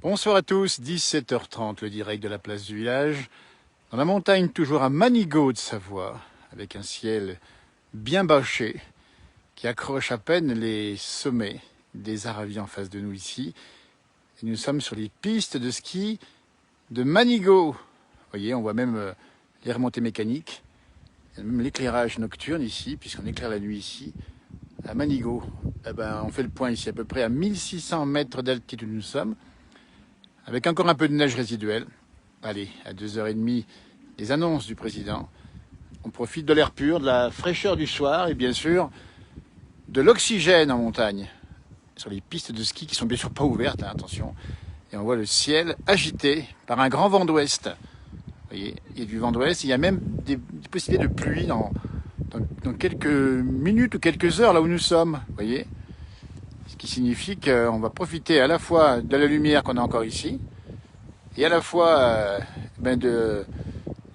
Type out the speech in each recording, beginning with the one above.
Bonsoir à tous, 17h30, le direct de la place du village. Dans la montagne, toujours à Manigot de Savoie, avec un ciel bien bâché qui accroche à peine les sommets des Aravis en face de nous ici. Et nous sommes sur les pistes de ski de Manigot. Vous voyez, on voit même les remontées mécaniques. Il y a même l'éclairage nocturne ici, puisqu'on éclaire la nuit ici, à Manigot. On fait le point ici, à peu près à 1600 mètres d'altitude nous sommes, avec encore un peu de neige résiduelle. Allez, à 2h30, les annonces du président. On profite de l'air pur, de la fraîcheur du soir et bien sûr de l'oxygène en montagne. Sur les pistes de ski qui sont bien sûr pas ouvertes, hein, attention. Et on voit le ciel agité par un grand vent d'ouest. Vous voyez, il y a du vent d'ouest, il y a même des possibilités de pluie dans quelques minutes ou quelques heures là où nous sommes. Vous voyez, ce qui signifie qu'on va profiter à la fois de la lumière qu'on a encore ici et à la fois de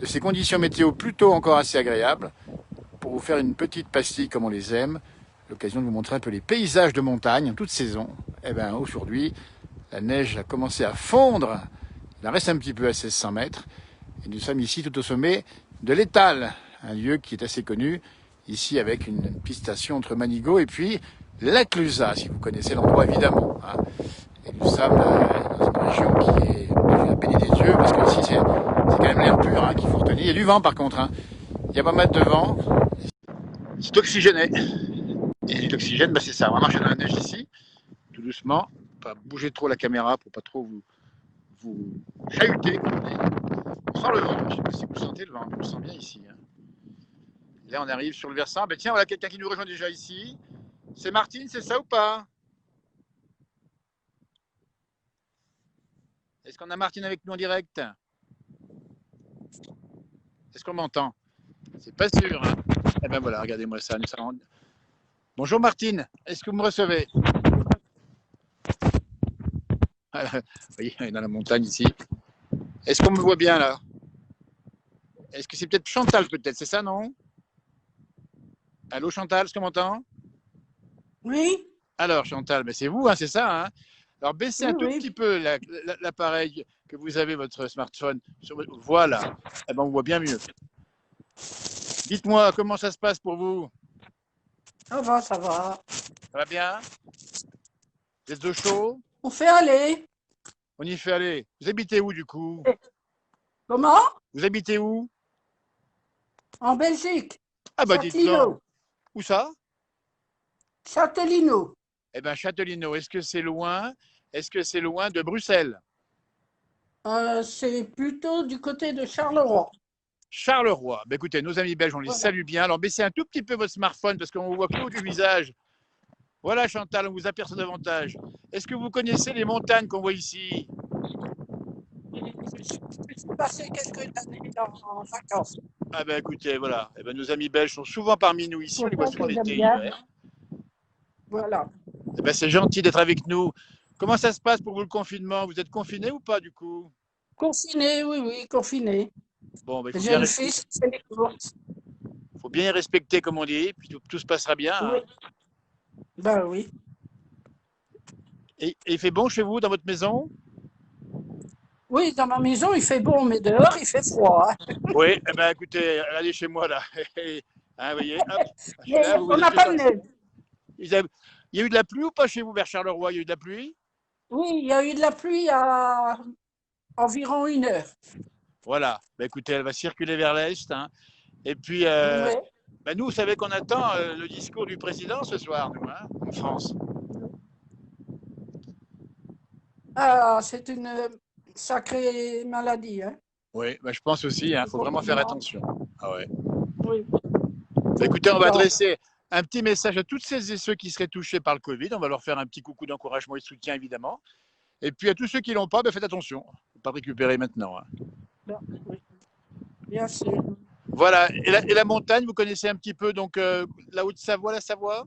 ces conditions météo plutôt encore assez agréables pour vous faire une petite pastille comme on les aime, l'occasion de vous montrer un peu les paysages de montagne en toute saison. Aujourd'hui, la neige a commencé à fondre, il en reste un petit peu à 1600 mètres, et nous sommes ici tout au sommet de l'Étal, un lieu qui est assez connu, ici avec une piste station entre Manigot et puis la Clusaz, si vous connaissez l'endroit évidemment. Hein. Et nous sommes dans une région qui est à peine des yeux, parce que ici c'est quand même l'air pur hein, qu'il faut retenir. Il y a du vent par contre, hein. Il y a pas mal de vent, c'est oxygéné. Et l'oxygène, c'est ça, on va marcher dans la neige ici, tout doucement, pas bouger trop la caméra pour pas trop vous chahuter. On sent le vent, je sais pas si vous sentez le vent, on le sent bien ici. Hein. Là on arrive sur le versant, tiens, voilà quelqu'un qui nous rejoint déjà ici. C'est Martine, c'est ça ou pas? Est-ce qu'on a Martine avec nous en direct? Est-ce qu'on m'entend? C'est pas sûr. Hein. Voilà, regardez-moi ça. Bonjour Martine, est-ce que vous me recevez? Vous voyez, on est dans la montagne ici. Est-ce qu'on me voit bien là? Est-ce que c'est peut-être Chantal peut-être, c'est ça non? Allô Chantal, est-ce qu'on m'entend? Oui. Alors Chantal, c'est vous, hein, c'est ça. Hein. Alors baissez un tout petit peu l'appareil que vous avez, votre smartphone. Voilà, on voit bien mieux. Dites-moi, comment ça se passe pour vous? Ça va, ça va. Ça va bien? Vous êtes au chaud? On fait aller. On y fait aller. Vous habitez où du coup? Comment? Vous habitez où? En Belgique. Ah dites donc. Châtellino. Où ça? Châtellino. Châtellino. Est-ce que c'est loin? Est-ce que c'est loin de Bruxelles? C'est plutôt du côté de Charleroi. Charleroi. Écoutez, nos amis belges, on les salue bien. Alors baissez un tout petit peu votre smartphone parce qu'on voit que le haut du visage. Voilà Chantal, on vous aperçoit davantage. Est-ce que vous connaissez les montagnes qu'on voit ici? Je suis passé quelques années en vacances. Écoutez, voilà. Nos amis belges sont souvent parmi nous ici, on les voit souvent l'été et l'hiver. Voilà. C'est gentil d'être avec nous. Comment ça se passe pour vous le confinement? Vous êtes confiné ou pas du coup? Confiné, oui, confiné. J'ai le fils qui fait les courses. Il faut bien y respecter, comme on dit, puis tout se passera bien. Oui. Hein. Oui. Et il fait bon chez vous, dans votre maison? Oui, dans ma maison, il fait bon, mais dehors, il fait froid. Oui, écoutez, allez chez moi, là. Hein, vous voyez, hop, là, on n'a pas de neige. Il y a eu de la pluie ou pas chez vous, vers Charleroi? Il y a eu de la pluie? Oui, il y a eu de la pluie à environ 1 heure. Voilà. Écoutez, elle va circuler vers l'est. Hein. Et puis, nous, vous savez qu'on attend le discours du président ce soir, nous, hein, en France. Ah, c'est une sacrée maladie. Hein. Oui, je pense aussi. Il faut vraiment faire attention. Ah ouais. Oui. Écoutez, on va adresser un petit message à toutes celles et ceux qui seraient touchés par le Covid. On va leur faire un petit coucou d'encouragement et de soutien, évidemment. Et puis à tous ceux qui ne l'ont pas, faites attention. Il ne faut pas le récupérer maintenant. Hein. Oui. Bien sûr. Voilà. Et la montagne, vous connaissez un petit peu donc la Haute-Savoie, la Savoie?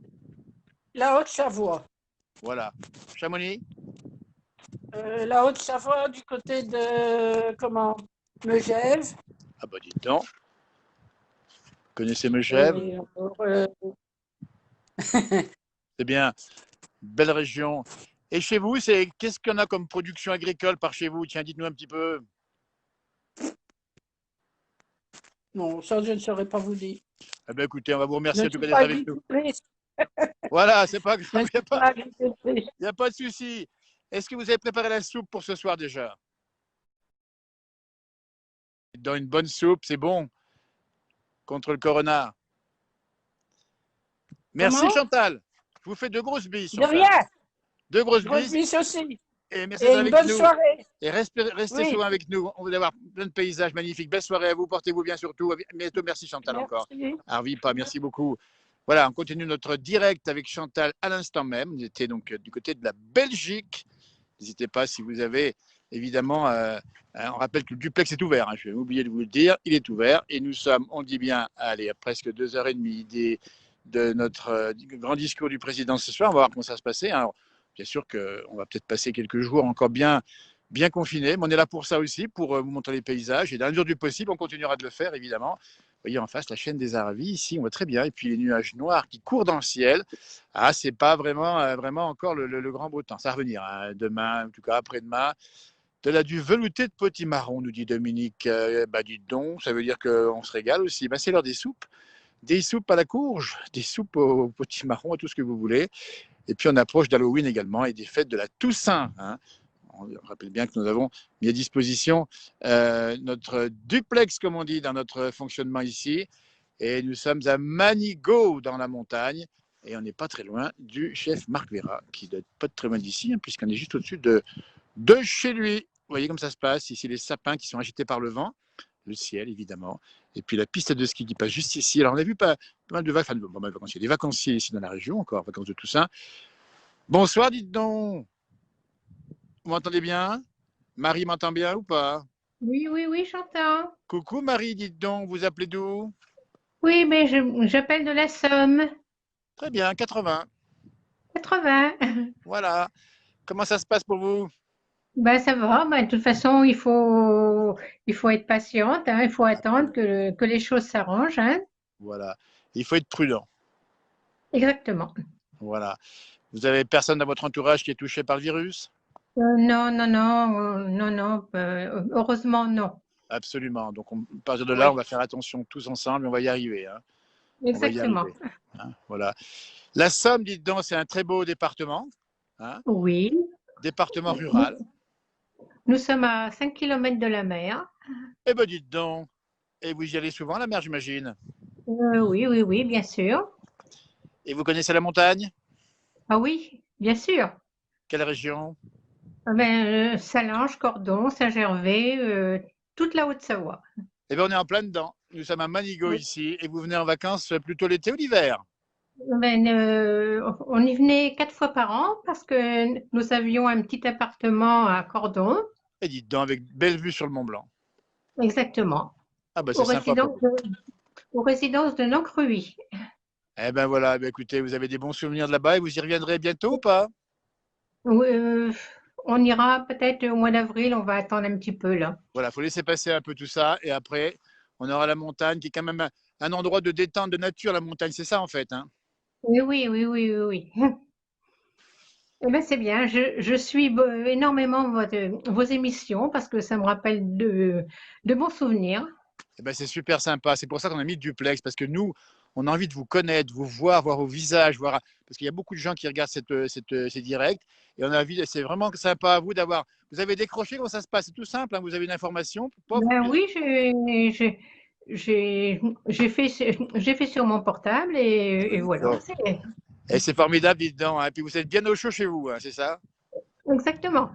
La Haute-Savoie. Voilà. Chamonix? La Haute-Savoie du côté de Megève. Dites donc. Vous connaissez Megève? C'est bien. Belle région. Et chez vous, qu'est-ce qu'on a comme production agricole par chez vous? Tiens, dites-nous un petit peu. Non, ça, je ne saurais pas vous dire. Eh bien, écoutez, on va vous remercier Je en ne tout suis cas pas d'être avec nous. agricultrice. Voilà, c'est pas Je ne grave, suis pas agricultrice. il n'y a pas de souci. Est-ce que vous avez préparé la soupe pour ce soir déjà? Dans une bonne soupe, c'est bon contre le corona. Merci Comment? Chantal. Je vous fais de grosses bises, De Chantal. rien. De grosses Grosse bises. bise aussi. Et merci Et d'être une avec bonne nous. soirée. Et restez Oui. souvent avec nous. On va avoir plein de paysages magnifiques. Belle soirée à vous. Portez-vous bien surtout. À bientôt. Merci Chantal encore. Merci. Harvey, pas. Merci beaucoup. Voilà, on continue notre direct avec Chantal à l'instant même. On était donc du côté de la Belgique. N'hésitez pas si vous avez évidemment. On rappelle que le duplex est ouvert. Je vais oublier de vous le dire. Il est ouvert et nous sommes, on dit bien, allez, à presque 2h30 de notre grand discours du président ce soir. On va voir comment ça se passait. Alors, bien sûr qu'on va peut-être passer quelques jours encore bien confinés, mais on est là pour ça aussi, pour vous montrer les paysages. Et dans la mesure du possible, on continuera de le faire, évidemment. Vous voyez en face la chaîne des Aravis, ici, on voit très bien. Et puis les nuages noirs qui courent dans le ciel. Ah, c'est pas vraiment encore le grand beau temps. Ça va revenir hein. Demain, en tout cas après-demain. Du velouté de potimarron, nous dit Dominique. Dites donc, ça veut dire qu'on se régale aussi. C'est l'heure des soupes. Des soupes à la courge, des soupes au potimarron, à tout ce que vous voulez. Et puis on approche d'Halloween également et des fêtes de la Toussaint. Hein. On rappelle bien que nous avons mis à disposition notre duplex, comme on dit, dans notre fonctionnement ici. Et nous sommes à Manigot, dans la montagne. Et on n'est pas très loin du chef Marc Vera, qui ne doit pas très loin d'ici, hein, puisqu'on est juste au-dessus de chez lui. Vous voyez comme ça se passe. Ici, les sapins qui sont agités par le vent. Le ciel, évidemment. Et puis la piste de ski qui passe juste ici. Alors, on a vu pas mal de vacanciers. Des vacanciers ici dans la région, encore, vacances de Toussaint. Bonsoir, dites donc. Vous m'entendez bien? Marie m'entend bien ou pas? Oui, oui, oui, j'entends. Coucou Marie, dites donc, vous appelez d'où? Oui, mais j'appelle de la Somme. Très bien, 80. 80. Voilà. Comment ça se passe pour vous? Ben, ça va. Ben, de toute façon, il faut être patiente, hein. Il faut attendre que les choses s'arrangent, hein. Voilà. Il faut être prudent. Exactement. Voilà. Vous avez personne dans votre entourage qui est touché par le virus? Non, non, non, non, non. Heureusement, non. Absolument. Donc, à partir de là, Oui, on va faire attention tous ensemble et on va y arriver. Hein. On va y exactement. arriver. Hein. Voilà. La Somme, dites donc, c'est un très beau département. Hein. Oui. Département Nous, rural. nous sommes à 5 kilomètres de la mer. Eh bien, dites donc. Et vous y allez souvent, la mer, j'imagine. Oui, oui, oui, bien sûr. Et vous connaissez la montagne? Ah oui, bien sûr. Quelle région? Salange, Cordon, Saint-Gervais, toute la Haute-Savoie. Eh bien, on est en plein dedans. Nous sommes à Manigot Oui. ici. Et vous venez en vacances plutôt l'été ou l'hiver? On y venait 4 fois par an parce que nous avions un petit appartement à Cordon, Et dites donc, avec belle vue sur le Mont Blanc. exactement, Ah, ben, aux c'est sympa pour résidences vous. de, aux résidences de Nancruy. Eh ben voilà, ben, écoutez, vous avez des bons souvenirs de là-bas et vous y reviendrez bientôt ou pas? On ira peut-être au mois d'avril, on va attendre un petit peu là. Voilà, il faut laisser passer un peu tout ça et après, on aura la montagne qui est quand même un endroit de détente, de nature, la montagne, c'est ça en fait. Hein. Oui, oui, oui, oui, oui, oui. Eh bien, c'est bien, je suis énormément vos émissions parce que ça me rappelle de bons souvenirs. Eh ben, c'est super sympa. C'est pour ça qu'on a mis le duplex parce que nous, on a envie de vous connaître, vous voir, voir vos visages, voir parce qu'il y a beaucoup de gens qui regardent ces directs et on a envie. C'est vraiment sympa à vous d'avoir. Vous avez décroché comment ça se passe. C'est tout simple. Hein, vous avez une information. Ben oui, j'ai fait sur mon portable et voilà. Et c'est formidable, dites donc. Hein. Et puis vous êtes bien au chaud chez vous, hein, c'est ça? Exactement.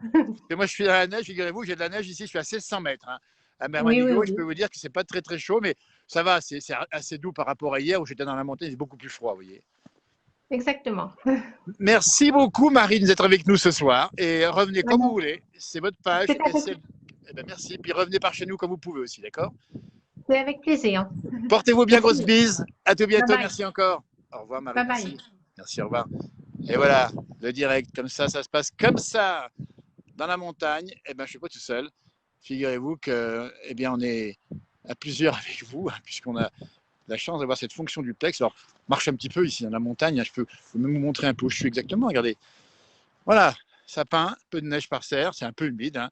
Et moi, je suis dans la neige, figurez-vous, j'ai de la neige ici, je suis à 1600 mètres. Hein. À Oui, oui, Mermanigo, je oui. peux vous dire que c'est pas très très chaud, mais ça va, c'est assez doux par rapport à hier où j'étais dans la montagne, c'est beaucoup plus froid, vous voyez. Exactement. Merci beaucoup, Marine, d'être avec nous ce soir. Et revenez comme vous voulez. C'est votre page. C'est avec, Eh ben, merci. Puis revenez par chez nous comme vous pouvez aussi, d'accord? c'est avec plaisir. Portez-vous bien, grosse Merci. bise. À tout Bye bientôt. bye. Merci encore. Au revoir, Marie. Bye bye. Merci. Merci, au revoir. Et voilà, le direct, comme ça se passe comme ça. Dans la montagne, eh ben, je ne suis pas tout seul. Figurez-vous que, eh bien, on est à plusieurs avec vous, hein, puisqu'on a la chance d'avoir cette fonction duplex. Alors, marche un petit peu ici dans la montagne. Je peux même vous montrer un peu où je suis exactement. Regardez. Voilà. sapins, un peu de neige par serre, c'est un peu humide. Hein.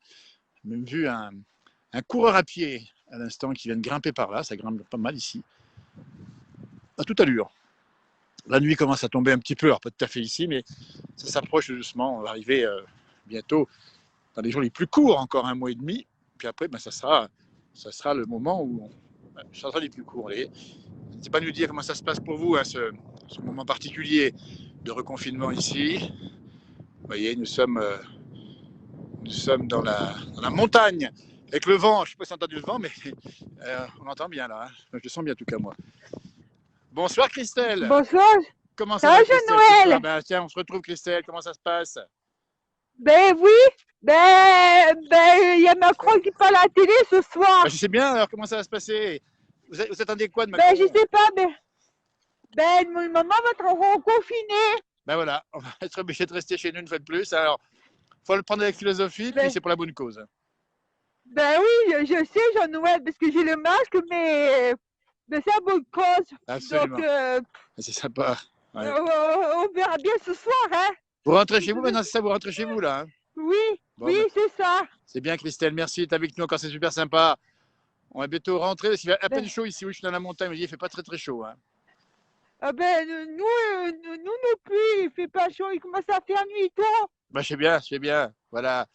J'ai même vu un coureur à pied à l'instant qui vient de grimper par là, ça grimpe pas mal ici. À toute allure. La nuit commence à tomber un petit peu, alors pas tout à fait ici, mais ça s'approche doucement. On va arriver bientôt dans les jours les plus courts, encore 1 mois et demi. Puis après, ça sera le moment où ça sera les plus courts. N'hésitez pas à nous dire comment ça se passe pour vous, hein, ce moment particulier de reconfinement ici. Vous voyez, nous sommes dans la montagne, avec le vent. Je ne sais pas si on entend du vent, mais on entend bien là. Hein. Je le sens bien en tout cas, moi. Bonsoir Christelle. Bonsoir. Comment ça va, Christelle, Noël. Tiens, on se retrouve Christelle, comment ça se passe? Ben oui, il y a Macron qui parle à la télé ce soir. Je sais bien, alors comment ça va se passer? Vous attendez quoi de Macron? Je sais pas, mais maman va être reconfinée. Voilà, on va être obligé de rester chez nous une fois de plus. Alors, il faut le prendre avec philosophie, puis c'est pour la bonne cause. Oui, je sais, Jean-Noël, parce que j'ai le masque, mais c'est à bonne cause. Absolument. Donc, c'est sympa. Ouais. On verra bien ce soir, hein. Vous rentrez chez vous maintenant, c'est ça? Vous rentrez chez vous là, hein? Oui, c'est ça. C'est bien Christelle, merci d'être avec nous encore, c'est super sympa. On va bientôt rentrer, parce qu'il fait à peine chaud ici où je suis dans la montagne, il ne fait pas très très chaud. Hein. Nous non plus, il fait pas chaud, il commence à faire nuit tôt. Je sais bien, voilà.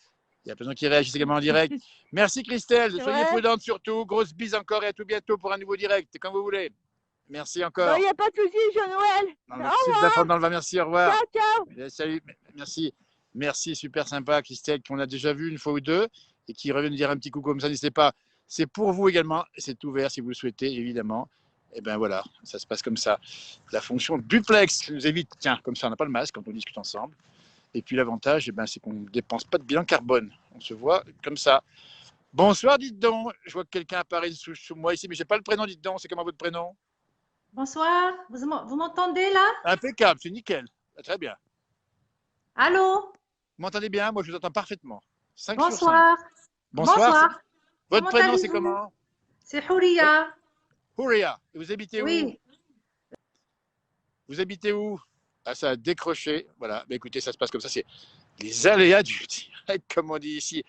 Il y a plein de gens qui réagissent également en direct. Merci Christelle, soyez prudente surtout. Grosse bise encore et à tout bientôt pour un nouveau direct, quand vous voulez. Merci encore. Il n'y a pas de souci, Jean-Noël. Dans le merci, au revoir. Ciao. Salut, merci. Merci, super sympa Christelle, qu'on a déjà vu une fois ou deux et qui revient nous dire un petit coucou comme ça, n'hésitez pas. C'est pour vous également, c'est ouvert si vous le souhaitez, évidemment. Et bien voilà, ça se passe comme ça. La fonction duplex nous évite, tiens, comme ça on n'a pas le masque quand on discute ensemble. Et puis l'avantage, c'est qu'on ne dépense pas de bilan carbone. On se voit comme ça. Bonsoir, dites donc. Je vois que quelqu'un apparaît sous moi ici, mais je n'ai pas le prénom, dites donc. C'est comment votre prénom? Bonsoir, vous m'entendez là? Impeccable, c'est nickel. Très bien. Allô? Vous m'entendez bien? Moi, je vous entends parfaitement. 5 Bonsoir. Sur 5. Bonsoir. Votre prénom, c'est comment? C'est Houria. Houria. Et vous habitez où? Vous habitez où? Ah, ça a décroché. Voilà. Écoutez, ça se passe comme ça. C'est les aléas du direct, comme on dit ici,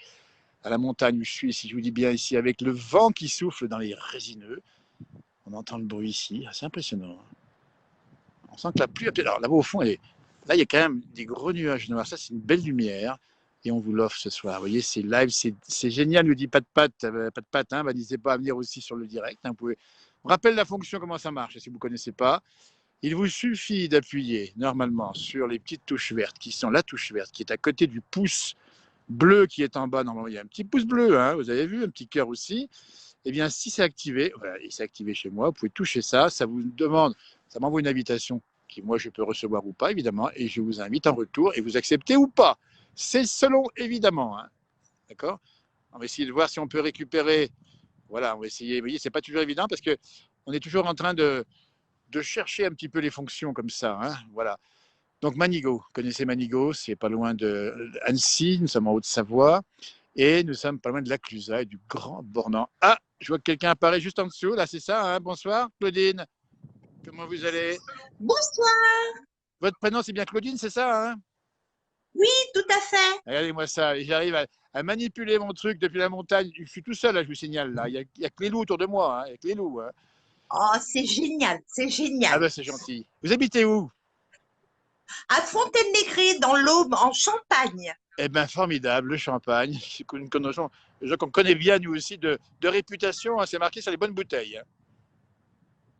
à la montagne où je suis, si je vous dis bien ici, avec le vent qui souffle dans les résineux. On entend le bruit ici. C'est impressionnant. On sent que la pluie. Alors là-bas, au fond, là, il y a quand même des gros nuages noirs. Ça, c'est une belle lumière. Et on vous l'offre ce soir. Vous voyez, c'est live, c'est génial. Nous dit pas de patte, hein. N'hésitez pas à venir aussi sur le direct. Hein. On rappelle la fonction, comment ça marche, si vous ne connaissez pas. Il vous suffit d'appuyer normalement sur les petites touches vertes, qui sont la touche verte, qui est à côté du pouce bleu qui est en bas. Normalement, il y a un petit pouce bleu, hein, vous avez vu, un petit cœur aussi. Eh bien, si c'est activé, voilà, il s'est activé chez moi, vous pouvez toucher ça. Ça vous demande, ça m'envoie une invitation qui, moi, je peux recevoir ou pas, évidemment, et je vous invite en retour et vous acceptez ou pas. C'est selon, évidemment. Hein. D'accord? On va essayer de voir si on peut récupérer. Voilà, on va essayer. Vous voyez, c'est pas toujours évident parce qu'on est toujours en train de chercher un petit peu les fonctions comme ça. Hein. Voilà. Donc, Manigo. Vous connaissez Manigo, c'est pas loin de Annecy. Nous sommes en Haute-Savoie. Et nous sommes pas loin de la Clusaz et du Grand Bornand. Ah, je vois que quelqu'un apparaît juste en dessous. Là, c'est ça. Hein. Bonsoir, Claudine. Comment vous allez? Bonsoir. Votre prénom, c'est bien Claudine, c'est ça, hein? Oui, tout à fait. Regardez-moi ça. J'arrive à manipuler mon truc depuis la montagne. Je suis tout seul, là, je vous signale. Là. Il y a que les loups autour de moi. Hein. Il y a que les loups. Hein. Oh, c'est génial, c'est génial. Ah ben, c'est gentil. Vous habitez où? À Fontaine-les-Crayes, dans l'Aube, en Champagne. Eh bien, formidable, le champagne. C'est une connotation qu'on connaît bien, nous aussi, de réputation. Hein. C'est marqué sur les bonnes bouteilles. Hein.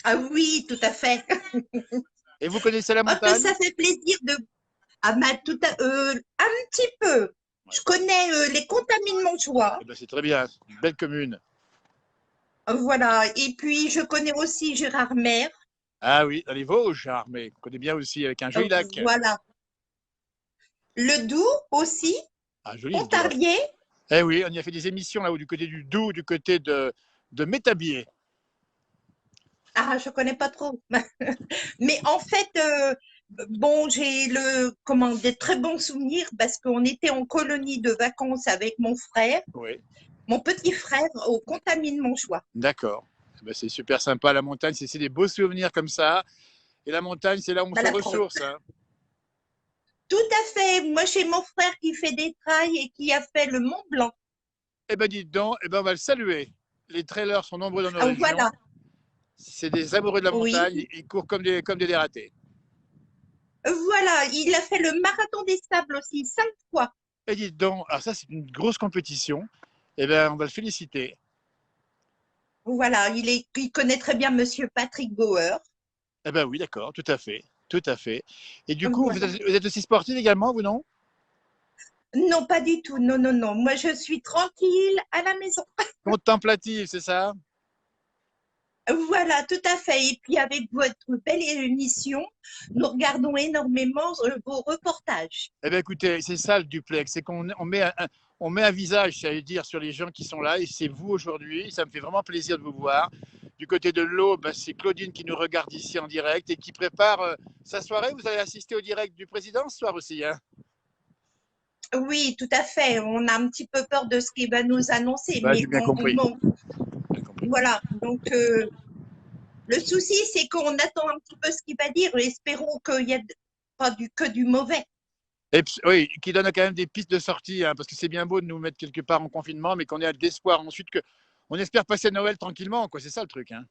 Ah oui, tout à fait. Et vous connaissez la montagne? Ça fait plaisir de… un petit peu. Ouais. Je connais les Contamines Montjoie. Eh ben, c'est très bien, une belle commune. Voilà, et puis je connais aussi Gérardmer. Ah oui, dans les Vosges, Gérardmer. Je connais bien aussi, avec un joli lac. Voilà. Le Doubs aussi. Ah, joli. Pontarlier. Eh oui, on y a fait des émissions là-haut, du côté du Doubs, du côté de Métabier. Ah, je ne connais pas trop. Mais en fait, bon, j'ai des très bons souvenirs parce qu'on était en colonie de vacances avec mon frère, mon petit frère, au Contamine Montjoie. D'accord. Ben, c'est super sympa, la montagne, c'est des beaux souvenirs comme ça. Et la montagne, c'est là où on se ressource. Hein. Tout à fait. Moi, j'ai mon frère qui fait des trails et qui a fait le Mont Blanc. Eh ben dites donc, eh ben, on va le saluer. Les trailers sont nombreux dans nos régions. Voilà. C'est des amoureux de la Oui. montagne. Ils courent comme des dératés. Voilà. Il a fait le marathon des sables aussi 5 fois. Et dites donc, alors ça, c'est une grosse compétition. Eh ben, on va le féliciter. Voilà. Il connaît très bien Monsieur Patrick Bauer. Eh ben oui, d'accord, tout à fait. Tout à fait. Et du coup, Voilà. vous êtes aussi sportif également, vous, non? Non, pas du tout. Non, non, non. Moi, je suis tranquille à la maison. Contemplatif, c'est ça? Voilà, tout à fait. Et puis, avec votre belle émission, nous regardons énormément vos reportages. Eh bien, écoutez, c'est ça le duplex, c'est qu'on on met un visage, j'allais dire, sur les gens qui sont là, et c'est vous aujourd'hui. Ça me fait vraiment plaisir de vous voir. Du côté de l'Aube, c'est Claudine qui nous regarde ici en direct et qui prépare sa soirée. Vous allez assister au direct du président ce soir aussi, hein? Oui, tout à fait. On a un petit peu peur de ce qu'il va nous annoncer. Bah, Mais j'ai bien compris. bon, Bien compris. voilà. Donc, le souci, c'est qu'on attend un petit peu ce qu'il va dire. Espérons qu'il n'y a pas que du mauvais. Et oui, qui donne quand même des pistes de sortie, hein, parce que c'est bien beau de nous mettre quelque part en confinement, mais qu'on ait d'espoir ensuite on espère passer Noël tranquillement, quoi. C'est ça le truc, hein.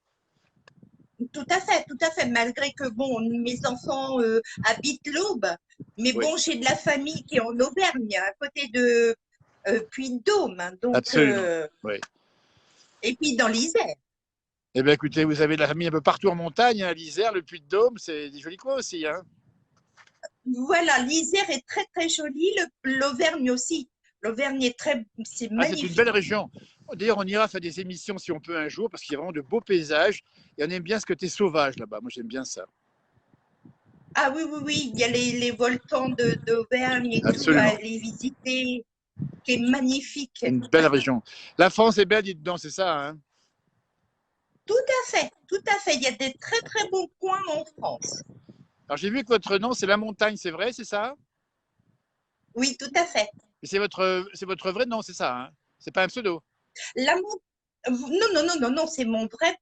Tout à fait, tout à fait. Malgré que, bon, mes enfants habitent l'Aube, mais Oui. bon, j'ai de la famille qui est en Auvergne, à côté de Puy-de-Dôme. Donc, Absolument. Oui. Et puis dans l'Isère. Eh bien, écoutez, vous avez de la famille un peu partout en montagne, hein, l'Isère, le Puy-de-Dôme, c'est des jolis coins aussi, hein. Voilà, l'Isère est très, très jolie. L'Auvergne aussi. L'Auvergne est c'est magnifique. C'est une belle région. D'ailleurs, on ira faire des émissions si on peut un jour, parce qu'il y a vraiment de beaux paysages. Et on aime bien ce côté sauvage là-bas. Moi, j'aime bien ça. Ah oui, oui, oui. Il y a les volcans d'Auvergne et tout à aller visiter, qui est magnifique. Une belle région. La France est belle, dites donc, c'est ça, hein? Tout à fait, tout à fait. Il y a des très, très beaux coins en France. Alors, j'ai vu que votre nom, c'est La Montagne, c'est vrai, c'est ça? Oui, tout à fait. Et c'est votre vrai nom, c'est ça, hein? C'est pas un pseudo? Non, non, non, non, non, c'est mon vrai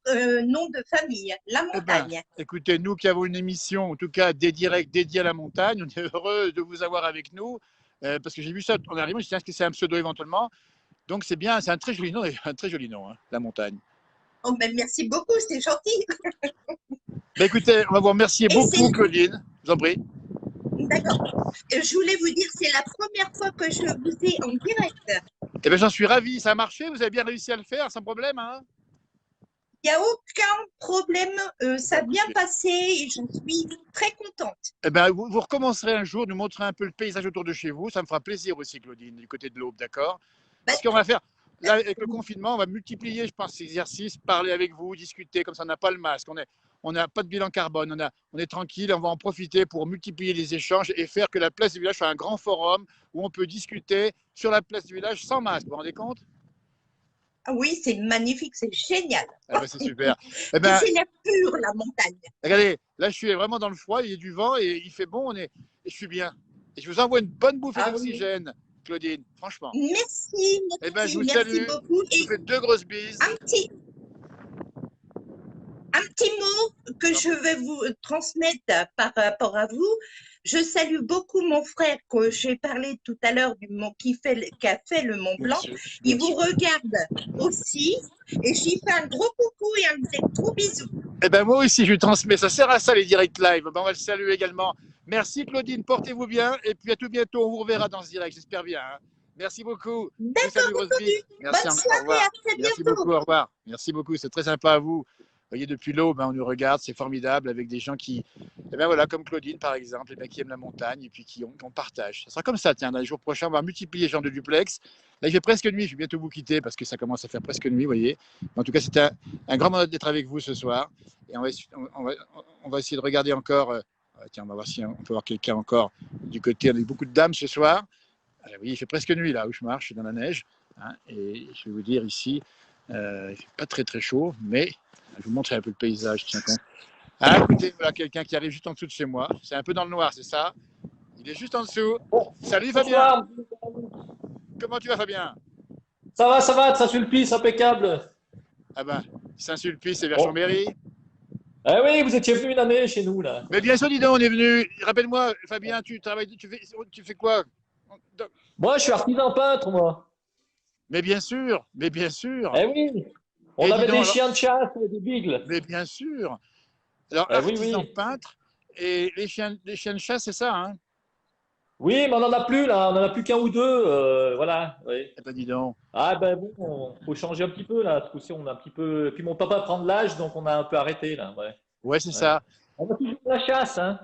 nom de famille, La Montagne. Eh ben, écoutez, nous qui avons une émission, en tout cas des directs dédiés à la montagne, on est heureux de vous avoir avec nous, parce que j'ai vu ça en arrivant, je me suis dit, est-ce que c'est un pseudo éventuellement? Donc c'est bien, c'est un très joli nom, hein, La Montagne. Oh, ben merci beaucoup, c'est gentil. Ben, écoutez, on va vous remercier beaucoup, Claudine. Je vous en prie. D'accord. Je voulais vous dire, c'est la première fois que je vous ai en direct. Eh bien, j'en suis ravi. Ça a marché? Vous avez bien réussi à le faire sans problème, hein? Il n'y a aucun problème. Ça a bien passé et j'en suis très contente. Eh bien, vous recommencerez un jour, nous montrer un peu le paysage autour de chez vous. Ça me fera plaisir aussi, Claudine, du côté de l'Aube, d'accord? Parce qu'on va faire, là, avec le confinement, on va multiplier, je pense, ces exercices, parler avec vous, discuter, comme ça, on n'a pas le masque. On n'a pas de bilan carbone, on est tranquille, on va en profiter pour multiplier les échanges et faire que la place du village soit un grand forum où on peut discuter sur la place du village sans masque. Vous vous rendez compte? Oui, c'est magnifique, c'est génial. Ah ben, c'est super. Eh ben, c'est l'air pur, la montagne. Regardez, là, je suis vraiment dans le froid, il y a du vent et il fait bon, et je suis bien. Et je vous envoie une bonne bouffée d'oxygène, Claudine, franchement. Merci, Eh ben, je vous merci salue. beaucoup. Je vous fais 2 grosses bises. Un petit mot que je vais vous transmettre par rapport à vous. Je salue beaucoup mon frère que j'ai parlé tout à l'heure qui a fait le Mont Blanc. Il vous regarde aussi et j'y fais un gros coucou et un gros bisou. Eh ben moi aussi, je lui transmets. Ça sert à ça les directs live. Ben, on va le saluer également. Merci Claudine, portez-vous bien et puis à tout bientôt. On vous reverra dans ce direct, j'espère bien, hein. Merci beaucoup. D'accord, Merci. Bonne soirée, à très bientôt. Merci beaucoup, au revoir. Merci beaucoup, c'est très sympa à vous. Vous voyez, depuis l'Aube, on nous regarde, c'est formidable, avec des gens qui, eh ben voilà, comme Claudine par exemple, qui aiment la montagne et puis on partage. Ça sera comme ça, tiens, dans les jours prochains, on va multiplier les gens de duplex. Là, il fait presque nuit, je vais bientôt vous quitter parce que ça commence à faire presque nuit, vous voyez. Mais en tout cas, c'était un grand moment d'être avec vous ce soir. Et on va essayer de regarder encore. Tiens, on va voir si on peut voir quelqu'un encore du côté. On a eu beaucoup de dames ce soir. Alors, oui, il fait presque nuit là où je marche, dans la neige. Hein, et je vais vous dire ici, il ne fait pas très très chaud, mais je vais vous montrer un peu le paysage. Tiens, ah, écoutez, voilà quelqu'un qui arrive juste en dessous de chez moi. C'est un peu dans le noir, c'est ça? Il est juste en dessous. Salut Fabien. Comment tu vas, Fabien? Ça va, Saint-Sulpice, impeccable. Ah ben, Saint-Sulpice, c'est vers Chambéry. Ah oui, vous étiez venu une année chez nous, là. Mais bien sûr, dis donc, on est venu. Rappelle-moi, Fabien, tu travailles, tu fais quoi? Moi, je suis artisan peintre, moi. Mais bien sûr, mais bien sûr. Eh oui. On Et dis avait donc, des alors, chiens de chasse et des beagles. mais bien sûr. Alors, Eh oui, artisan oui. peintre et les chiens de chasse, c'est ça, hein? Oui, mais on n'en a plus, là. On n'en a plus qu'un ou deux. Voilà. Oui. Eh ben, dis donc. Ah ben bon, faut changer un petit peu, là. Ce coup-ci, on a un petit peu. Puis mon papa prend de l'âge, donc on a un peu arrêté, là. Ouais. Ouais, c'est Ouais. ça. On a toujours de la chasse, hein.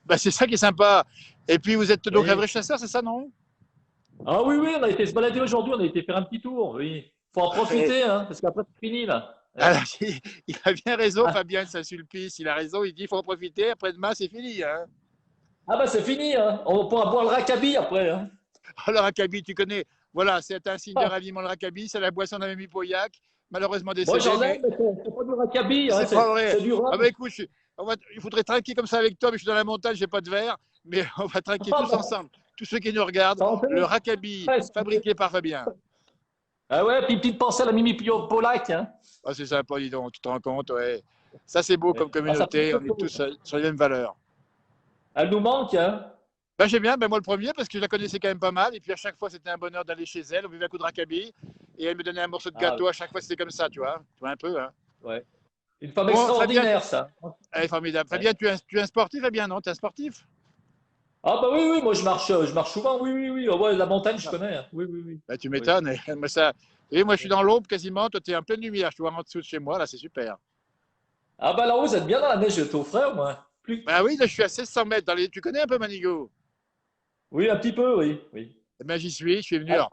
Bah, c'est ça qui est sympa. Et puis, vous êtes donc un Oui. vrai chasseur, c'est ça, non? Ah oui, oui, on a été se balader aujourd'hui, on a été faire un petit tour, oui. Faut en Eh, profiter, hein, parce qu'après c'est fini, là. alors, il a bien raison, Ah, Fabien de Saint-Sulpice. Il a raison, il dit il faut en profiter. Après-demain, c'est fini, hein? ah bah c'est fini, hein. On pourra boire le rackabi après, hein. Alors, Rackabi, tu connais. Voilà, c'est un signe de Ah, raviment, le Rackabi. C'est la boisson d'un ami Pauillac, malheureusement moi décédé, j'en mais aime, mais c'est pas du rackabi, hein, c'est pas vrai. c'est du Ah rhum. bah écoute, il faudrait trinquer comme ça avec toi, mais je suis dans la montagne, j'ai pas de verre. Mais on va trinquer Ah, tous bah, ensemble. Tous ceux qui nous regardent, ça en fait. le Rackabi, Ouais, fabriqué par Fabien. ah ouais, puis petite pensée à la Mimi Polac, hein. Ah, c'est sympa, dis donc, tu te rends compte, ouais. Ça, c'est beau comme Ah, ça fait communauté, on est quelque tous chose. sur les mêmes valeurs. Elle nous manque, hein. Ben, j'aime bien, ben, moi le premier, parce que je la connaissais quand même pas mal. Et puis à chaque fois, c'était un bonheur d'aller chez elle. On buvait un coup de Rackabi. Et elle me donnait un morceau de Ah, gâteau. À chaque fois, c'était comme ça, tu vois. Tu vois un peu, hein. ouais. Une femme Bon, Fabien, extraordinaire, ça. elle est formidable. Ouais. Fabien, tu es un sportif, Fabien, non? Tu es un sportif? Ah bah oui, oui, moi je marche souvent, oui, oui, oui. Ah ouais, la montagne, je connais, hein. Oui, oui, oui. Ben, tu Oui. m'étonnes. Moi, ça... Et moi, je suis dans l'ombre quasiment. Toi, tu es en pleine lumière. Je te vois en dessous de chez moi. Là, c'est super. Ah bah là, vous êtes bien dans la neige, j'étais au frais, au moins. Plus... Ben oui, là, je suis à 1600 mètres. Tu connais un peu Manigo? Oui, un petit peu, oui, oui. Eh ben, j'y suis. Je suis venu. Ah, Alors,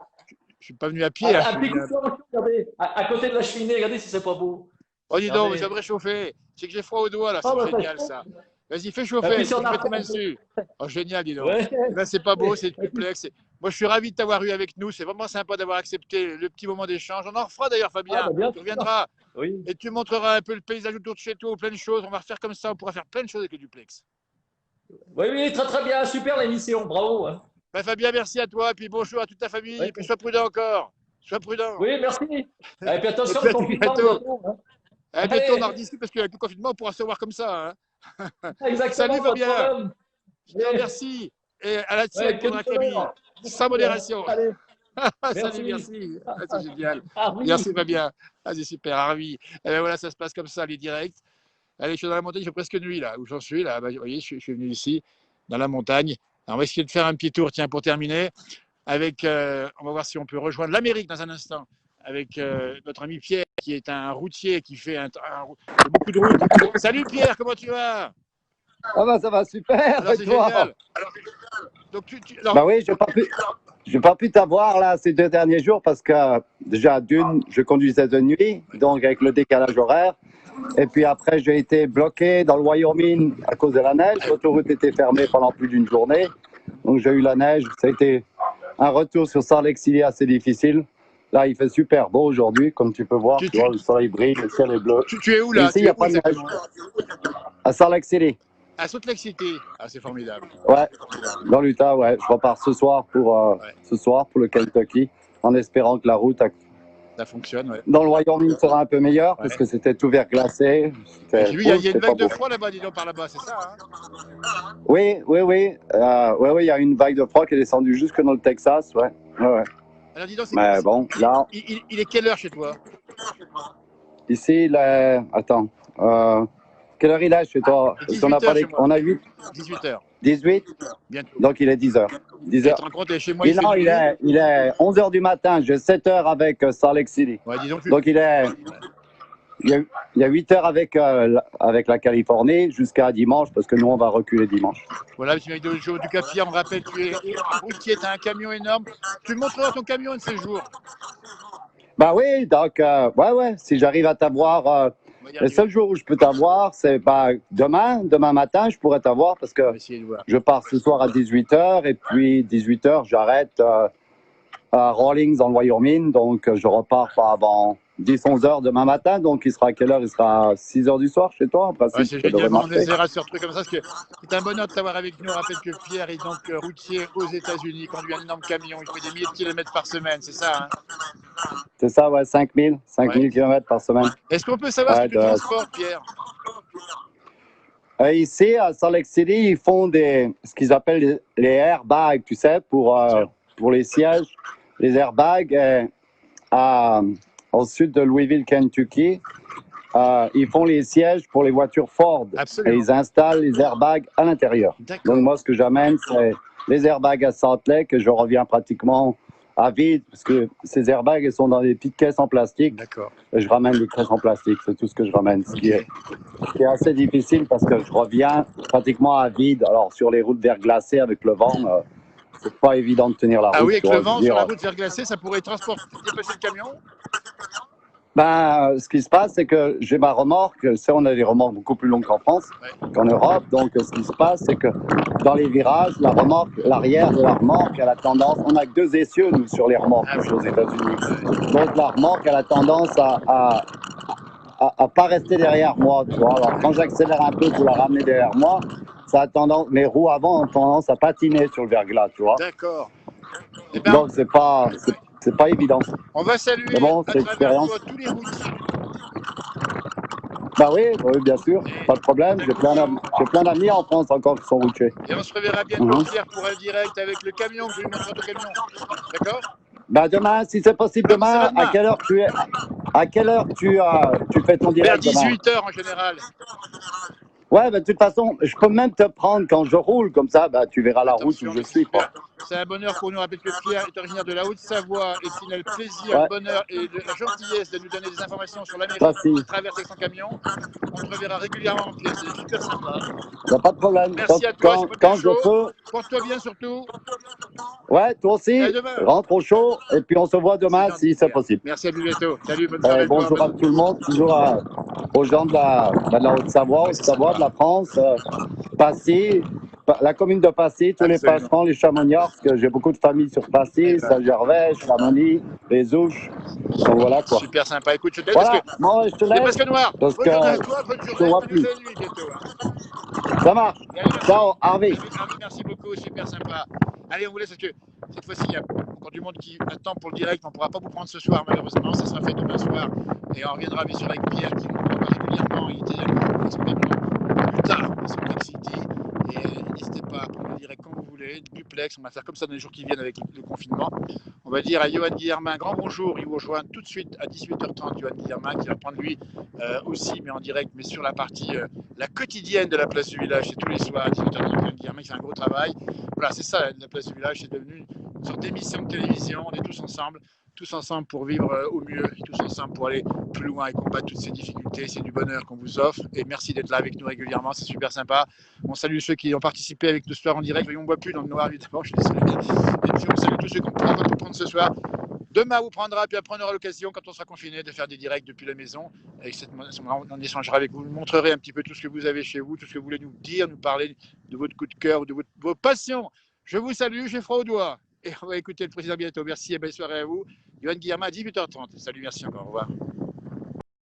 je suis pas venu à pied, hein. Je un suis petit venu coup de planche, regardez, à côté de la cheminée, regardez si c'est pas beau. Oh, dis donc, je viens de Regardez. réchauffer. C'est que j'ai froid aux doigts, là. Ah C'est bah ça génial, chauffe. ça. Vas-y, fais Et chauffer. puis Est-ce si que on je mets a tes mains faim, dessus? Oh, génial, dis donc. ouais. Eh ben, c'est pas beau, c'est duplex. Moi, je suis ravi de t'avoir eu avec nous. C'est vraiment sympa d'avoir accepté le petit moment d'échange. On en refera d'ailleurs, Ah Fabien. bah bien Tu sûr. reviendras Oui. et tu montreras un peu le paysage autour de chez toi, plein de choses. On va refaire comme ça. On pourra faire plein de choses avec le duplex. Oui, oui, très très bien, super l'émission, bravo, hein. Ben, Fabien, merci à toi. Et puis bonjour à toute ta famille. Oui, Et puis sois prudent encore. Sois prudent. oui, merci. Et puis Et attention, puis le à tout confinement bientôt. bientôt, hein. À bientôt, on en Allez, rediscute parce qu'avec le confinement, on pourra se voir comme ça, hein. exactement, Salut, pas de Fabien. problème. Je te Allez, remercie. Et à la tienne ouais, que pour le du Rackabi. bonheur. Sans modération. Allez, Salut, merci. merci. Ah, c'est génial. Ah oui. Merci Fabien. Ah, c'est super, Harvey. Et ben voilà, ça se passe comme ça, les directs. Allez, je suis dans la montagne, il fait presque nuit là, où j'en suis là. Bah, vous voyez, je suis venu ici, dans la montagne. Alors, on va essayer de faire un petit tour, tiens, pour terminer. On va voir si on peut rejoindre l'Amérique dans un instant, avec notre ami Pierre, qui est un routier, qui fait beaucoup de routes. Salut Pierre, comment tu vas? Ça va super, Alors, et c'est toi? génial. Donc, alors, Bah oui, j'ai pas pu t'avoir là ces 2 derniers jours parce que déjà je conduisais de nuit, donc avec le décalage horaire. Et puis après, j'ai été bloqué dans le Wyoming à cause de la neige. L'autoroute était fermée pendant plus d'une journée. Donc j'ai eu la neige. Ça a été un retour sur Salt Lake City assez difficile. Là, il fait super beau aujourd'hui, comme tu peux voir. Tu vois, le soleil brille, le ciel est bleu. tu es où Et là? ici, il n'y a pas de neige. À Salt Lake City. À Salt Lake City. Ah, c'est formidable. Ouais, dans l'Utah, ouais. Je repars ce soir pour le Kentucky, en espérant que la route Ça fonctionne, ouais. dans le Wyoming sera un peu meilleure, parce que c'était tout verglacé. J'ai vu, il y a une vague de froid là-bas, dis donc, par là-bas, c'est ça, hein? Oui. Il y a une vague de froid qui est descendue jusque dans le Texas, ouais. Alors, dis donc, Mais bon, là, il est quelle heure chez toi? ici, attends. Quelle heure il est chez toi? 18h chez moi. On a 8, 18h. 18, Bientôt. donc il est 10h. Tu te rends compte, et chez moi, Et non, il est 11h du matin, j'ai 7h avec Salt Lake City. Ouais, dis donc, Donc il y a 8 heures avec la Californie jusqu'à dimanche, parce que nous, on va reculer dimanche. voilà, tu m'as dit Joe du Café, on me rappelle, tu es routier, tu as un camion énorme. Tu me montreras ton camion un de ces jours. Bah oui, donc, si j'arrive à t'avoir, On va y le arriver. seul jour où je peux t'avoir, c'est demain matin, je pourrais t'avoir, parce On va que essayer de voir. je pars ce soir à 18h, et puis 18h, j'arrête à Rawlings dans le Wyoming, donc je repars pas avant 10-11 heures demain matin, donc il sera à quelle heure? Il sera à 6 heures du soir chez toi, en principe, Ouais, c'est ça devrait génial, on marcher. essaiera sur un truc comme ça, parce que c'est un bonheur de t'avoir avec nous. On rappelle que Pierre est donc routier aux États-Unis, conduit un énorme camion, il fait des milliers de kilomètres par semaine, c'est ça, hein? C'est ça, ouais, 5000 km par semaine. Est-ce qu'on peut savoir ce Ouais, que tu transportes, Pierre? Ici, à Salt Lake City, ils font ce qu'ils appellent les airbags, tu sais, pour les sièges. Les airbags, au sud de Louisville, Kentucky, ils font les sièges pour les voitures Ford. Absolument. Et ils installent les airbags à l'intérieur. Donc, moi, ce que j'amène, c'est les airbags à Salt Lake et je reviens pratiquement à vide parce que ces airbags, ils sont dans des petites caisses en plastique. D'accord. Et je ramène des caisses en plastique, c'est tout ce que je ramène. Ce qui est assez difficile parce que je reviens pratiquement à vide. Alors, sur les routes verglacées avec le vent, c'est pas évident de tenir la route. Ah oui, avec le vent dire, sur la route verglacée, ça pourrait dépasser le camion? Ce qui se passe, c'est que j'ai ma remorque. On a des remorques beaucoup plus longues qu'en France, qu'en Europe. Donc, ce qui se passe, c'est que dans les virages, la remorque, l'arrière de la remorque, elle a tendance. On n'a que 2 essieux, nous, sur les remorques aux États-Unis. Donc, la remorque, elle a tendance à pas rester derrière moi, tu vois. Alors, quand j'accélère un peu pour la ramener derrière moi, ça a tendance, mes roues avant ont tendance à patiner sur le verglas, tu vois. D'accord. Donc, c'est pas évident. On va saluer bon, à travers toi tous les routiers. Oui, bien sûr, pas de problème. J'ai plein d'amis en France encore qui sont routiers. Et on se reverra bientôt Pierre, pour un direct avec le camion, je vais lui montrer ton camion. D'accord? Demain, si c'est possible, demain, à quelle heure tu fais ton direct? Vers 18h en général. Ouais, de toute façon, je peux même te prendre quand je roule, comme ça, tu verras la route où je suis. C'est un bonheur pour nous. Rappelle que Pierre est originaire de la Haute-Savoie et qu'il a le plaisir, le bonheur et la gentillesse de nous donner des informations sur l'Amérique qui traverse avec son camion. On te reverra régulièrement, Pierre, c'est super sympa. Il n'y a pas de problème. Merci à toi, quand je peux. Porte-toi bien surtout. Ouais, toi aussi. Rentre au chaud et puis on se voit demain si c'est possible. Merci, à bientôt. Salut, bonne soirée. Bonjour à tout le monde, toujours aux gens de la Haute-Savoie, de la France, Passy, la commune de Passy, tous les Passerans, les Chamonniards, parce que j'ai beaucoup de familles sur Passy, Saint-Gervais, Chamonix, les Ouches. Donc voilà quoi. Super sympa. Écoute, je te laisse voilà. parce que je te laisse. c'est presque noir. Parce bonne journée à toi, bonne journée, bonne nuit bientôt. Ça marche. Ciao, Harvey. Merci beaucoup, super sympa. Allez, on vous laisse parce que cette fois-ci, il y a encore du monde qui attend pour le direct. On ne pourra pas vous prendre ce soir, malheureusement. Ça sera fait demain soir. Et on reviendra bien sûr avec Pierre qui nous prendra régulièrement. Il était plus tard à Salt Lake City. Et n'hésitez pas à prendre le direct quand vous voulez, duplex. On va faire comme ça dans les jours qui viennent avec le confinement. On va dire à Johan Guillermin, grand bonjour. Il vous rejoint tout de suite à 18h30. Johan Guillermin qui va prendre lui aussi, mais en direct, mais sur la partie la quotidienne de la place du village. C'est tous les soirs à 18h30. Johan Guillermin qui fait un gros travail. Voilà, c'est ça, la place du village. C'est devenu une sorte d'émission de télévision. On est tous ensemble pour vivre au mieux, tous ensemble pour aller plus loin et combattre toutes ces difficultés. C'est du bonheur qu'on vous offre et merci d'être là avec nous régulièrement, c'est super sympa. On salue ceux qui ont participé avec nous ce soir en direct. On ne voit plus dans le noir évidemment, je suis désolé. Et puis on salue tous ceux qui ne pourront pas prendre ce soir. Demain, vous prendra, puis après on aura l'occasion, quand on sera confiné, de faire des directs depuis la maison. Avec on échangera avec vous, vous montrerez un petit peu tout ce que vous avez chez vous, tout ce que vous voulez nous dire, nous parler de votre coup de cœur ou de vos passions. Je vous salue, j'ai froid aux doigts. Et on va écouter le président bientôt. Merci et belle soirée à vous. Johan Guillermin à 18h30. Salut, merci encore. Au revoir.